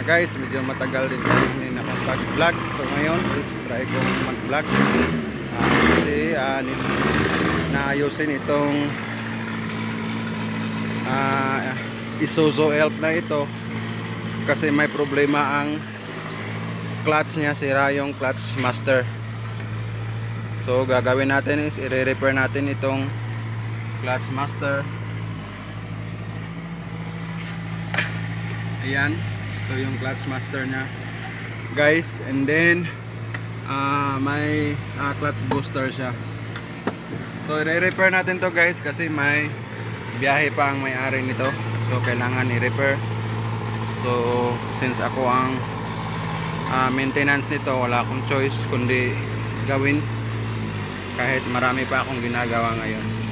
Guys, medyo matagal din kami nakapag-vlog. So ngayon is try kong mag-vlog kasi naayusin itong Isuzu Elf na ito kasi may problema ang clutch niya, sira yung clutch master. So gagawin natin is i-repair natin itong clutch master. Ayan, ito yung clutch master nya guys, and then may clutch booster siya. So i-repair natin to guys kasi may biyahe pa ang may-ari nito, so kailangan i-repair. So since ako ang maintenance nito, wala akong choice kundi gawin kahit marami pa akong ginagawa ngayon.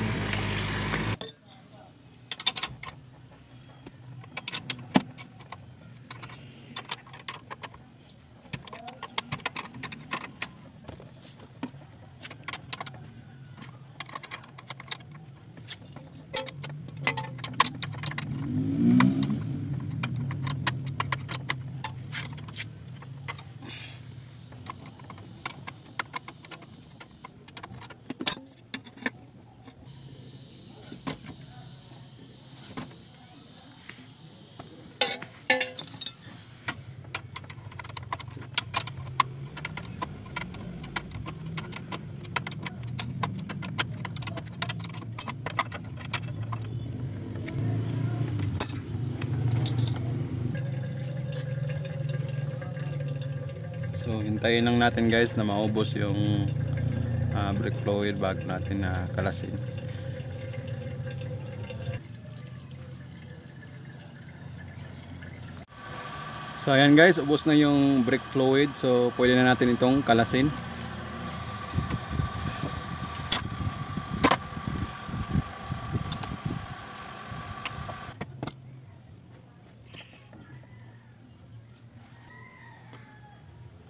So hintayin lang natin guys na maubos yung brake fluid bago natin kalasin. So ayan guys, ubos na yung brake fluid, so pwede na natin itong kalasin.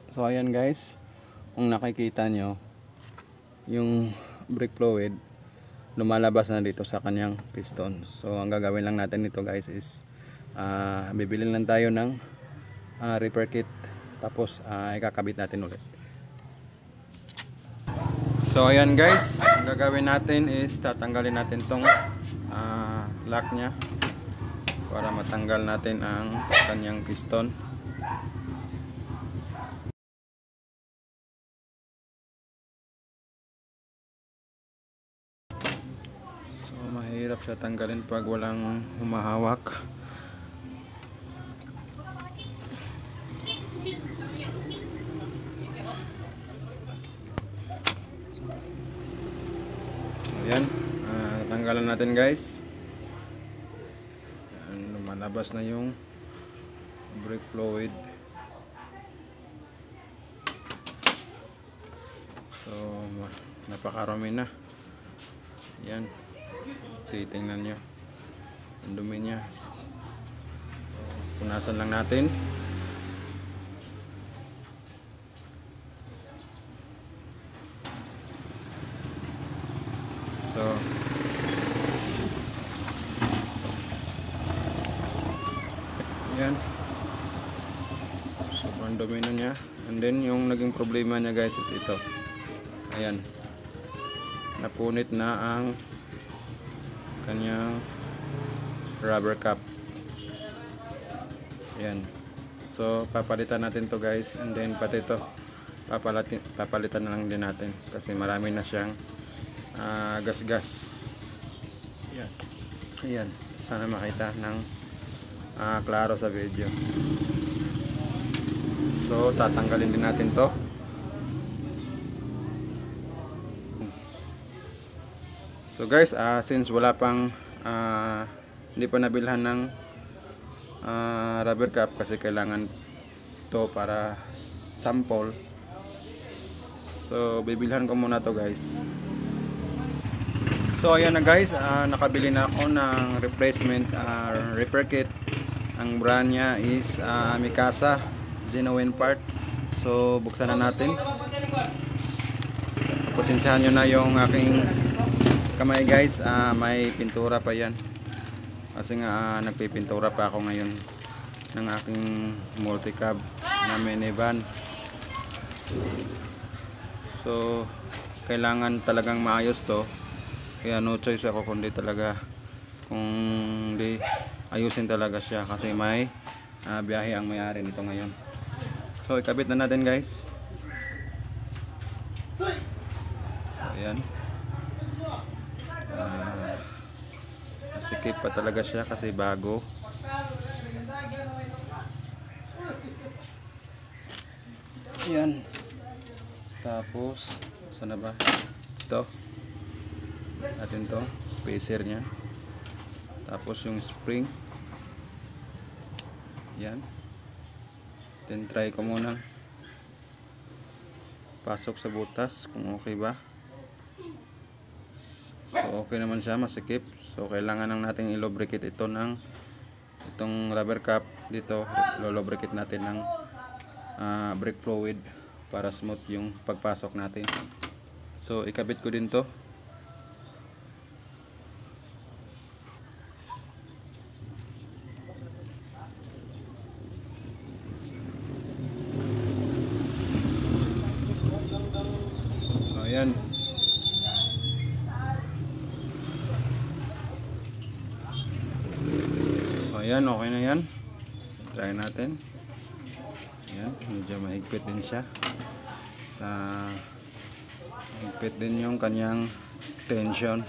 So ayan guys, kung nakikita nyo, yung brake fluid lumalabas na dito sa kanyang piston. So ang gagawin lang natin nito guys is bibilin lang tayo ng repair kit, tapos ikakabit natin ulit. So ayan guys, ang gagawin natin is tatanggalin natin tong lock nya para matanggal natin ang kanyang piston. Mahirap siya tanggalin pag walang humahawak. Ayan, tanggalan natin guys. Ayan, lumalabas na yung brake fluid. So napakarami na. Ayan, titingnan nyo ang dumi nya. Punasan lang natin. So yan, sobrang dumi na nya. And then yung naging problema nya guys is ito. Ayan, napunit na ang kanyang rubber cap. Ayan, so papalitan natin to guys, and then pati ito papalitan na lang din natin kasi marami na siyang gas-gas. Ayan. Ayan, sana makita ng klaro sa video. So tatanggalin din natin to. So guys, since wala pang hindi pa nabilhan ng rubber cap kasi kailangan to para sample, so bibilhan ko muna to guys. So ayan na guys, nakabili na ako ng replacement repair kit. Ang brand nya is Mikasa Genuine Parts. So buksan na natin. Pasensyahan nyo na yung aking kamay guys, may pintura pa yan kasi nga nagpipintura pa ako ngayon. ng aking multi-cab na minivan. So kailangan talagang maayos to, kaya no choice ako kundi talaga kung di ayusin talaga siya, kasi may biyahe ang may-ari nito ngayon. So ikabit na natin guys. So ayan, masikip pa talaga siya kasi bago. Ayan, tapos sana ba ito natin, to spacer nya, tapos yung spring. Yan, then try ko muna pasok sa butas kung okay ba. So okay naman siya, masikip. So kailangan lang natin i-lubricate ito ng itong rubber cap dito. Lubricate natin ng brake fluid para smooth yung pagpasok natin. So ikabit ko din to. Ayan. So ayan, okay na yan. Try natin. Ayan, medyo mahigpit din siya. Mahigpit din yung kanyang tension.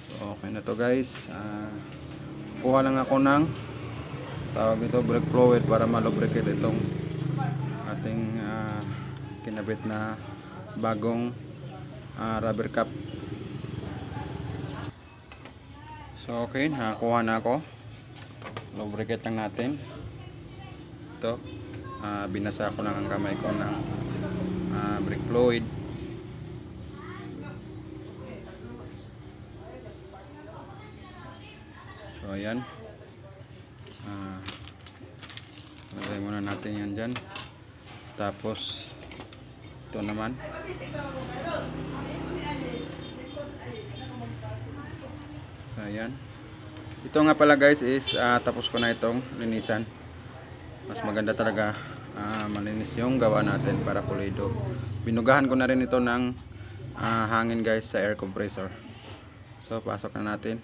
So okay na to guys. Kuha lang ako ng tawag ito brake fluid para malubricate itong ating kinabit na bagong rubber cap. So okay, nakakuha na ako. Lubricate lang natin ito. Binasa ko lang ang kamay ko ng brake fluid. So ayan, lagay muna natin yan dyan. Tapos ito naman, so ayan, ito nga pala guys is tapos ko na itong linisan. Mas maganda talaga malinis yung gawa natin para pulido. Binugahan ko na rin ito ng hangin guys sa air compressor. So pasok na natin.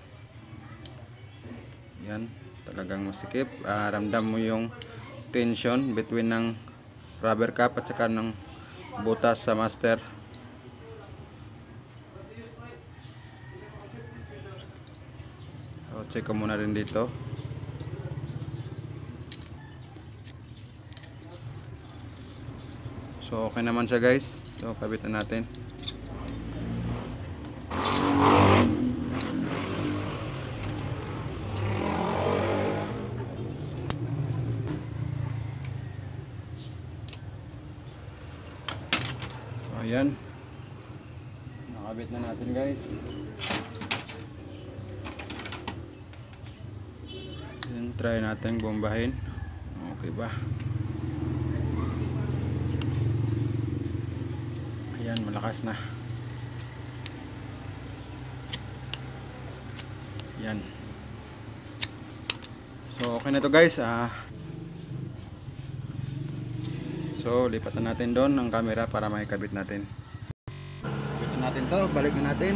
Yan, talagang masikip. Ramdam mo yung tension between ng rubber cap at saka ng butas sa master. So check ko muna rin dito. So okay naman siya guys. So kabit na natin. So ayan, nakabit na natin guys. Then try natin bombahin. Okay ba? Ayan, malakas na. Ayan. So okay na to guys. So lipatan natin doon ang camera para makikabit natin. Kabit natin to, balik na natin.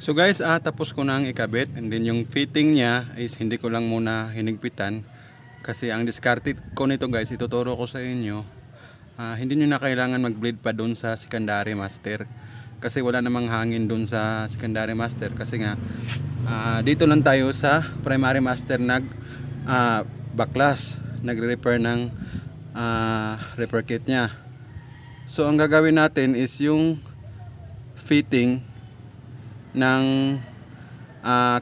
So guys, tapos ko nang ikabit, and then yung fitting niya is hindi ko lang muna hinigpitan kasi ang diskarte ko nito guys, ituturo ko sa inyo. Hindi nyo na kailangan mag-bleed pa doon sa secondary master kasi wala namang hangin doon sa secondary master, kasi nga dito lang tayo sa primary master baklas nagre-repair ng repair kit niya. So ang gagawin natin is yung fitting ng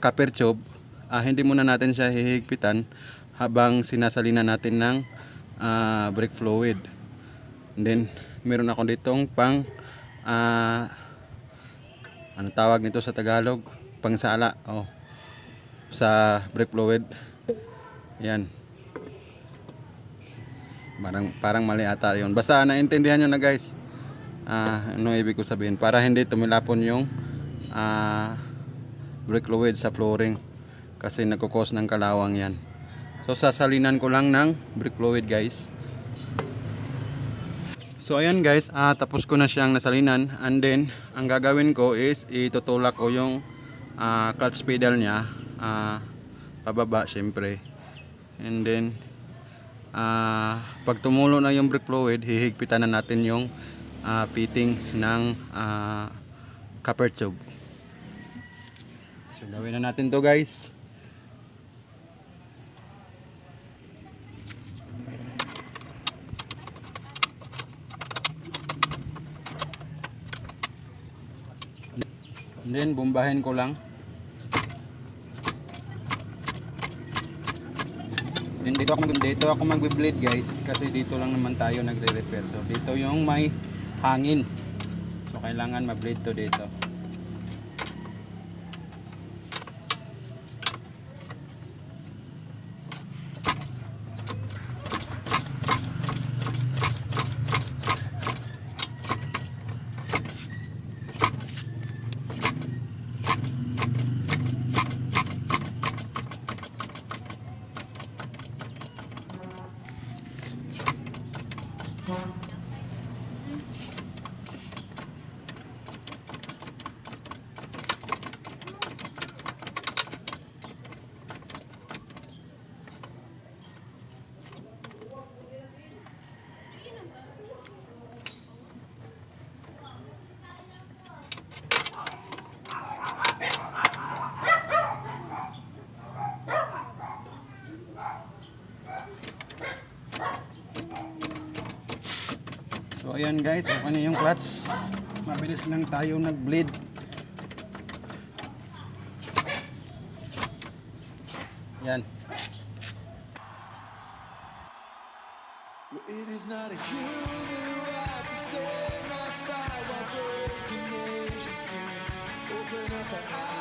copper tube. Hindi muna natin siya hihigpitan habang sinasalina natin ng brake fluid. And then meron ako ditong pang ano tawag nito sa Tagalog, pangsala sa brake fluid. Yan, parang mali ata yun. Basta naintindihan nyo na guys ano ibig ko sabihin, para hindi tumilapon yung brake fluid sa flooring kasi nagkukos ng kalawang yan. So sasalinan ko lang ng brake fluid guys. So ayan guys, tapos ko na siyang nasalinan, and then ang gagawin ko is itutulak ko yung clutch pedal niya pababa syempre. And then pag tumulo na yung brake fluid, hihigpitan na natin yung fitting ng copper tube. So gawin na natin to guys. And then bombahin ko lang. Then dito ako magbe-bleed guys, kasi dito lang naman tayo nagre-repair. So dito yung may hangin, so kailangan ma-bleed to dito. So ayan guys, okay na yung clutch. Mabilis lang tayo nag-bleed. Yan. It is not a human right to stand my fire while breaking nations dream. Open up our eyes.